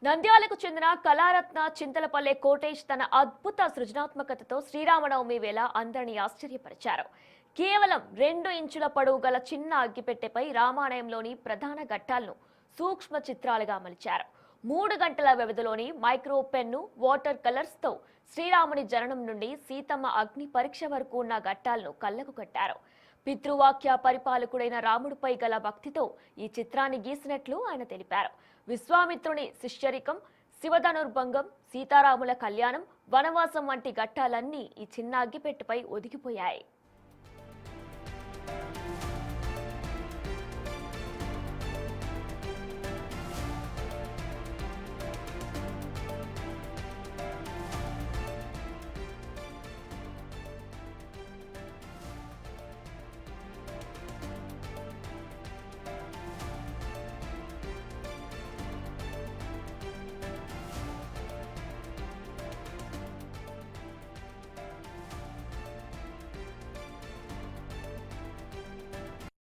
నంద్యాలకు చెందిన కళారత్న చింతలపల్లె కోటేష్ తన అద్భుత సృజనాత్మకతతో శ్రీరామనవమి వేళ అందరినీ ఆశ్చర్యపరిచారు. కేవలం 2 ఇంచుల పొడవు గల చిన్న అగ్గిపెట్టెపై రామాలయంలోని ప్రధాన ఘట్టాలను సూక్ష్మ చిత్రాలుగా మలిచారు. 3 గంటల వ్యవధిలోని మైక్రో పెన్ను, వాటర్ కలర్స్ తో శ్రీరాముని జననం నుండి సీతమ్మ అగ్ని పరీక్ష వరకు ఉన్న ఘట్టాలను కళ్లకు కట్టారు. పితృవాక్య పరిపాలకుడైన రాముడిపై గల భక్తితో ఈ చిత్రాన్ని గీసినట్లు ఆయన తెలిపారు. విశ్వామిత్రుని శిష్యరికం, శివధనుర్భంగం, సీతారాముల కళ్యాణం, వనవాసం వంటి ఘట్టాలన్నీ ఈ చిన్న అగ్గిపెట్టెపై ఒదిగిపోయాయి.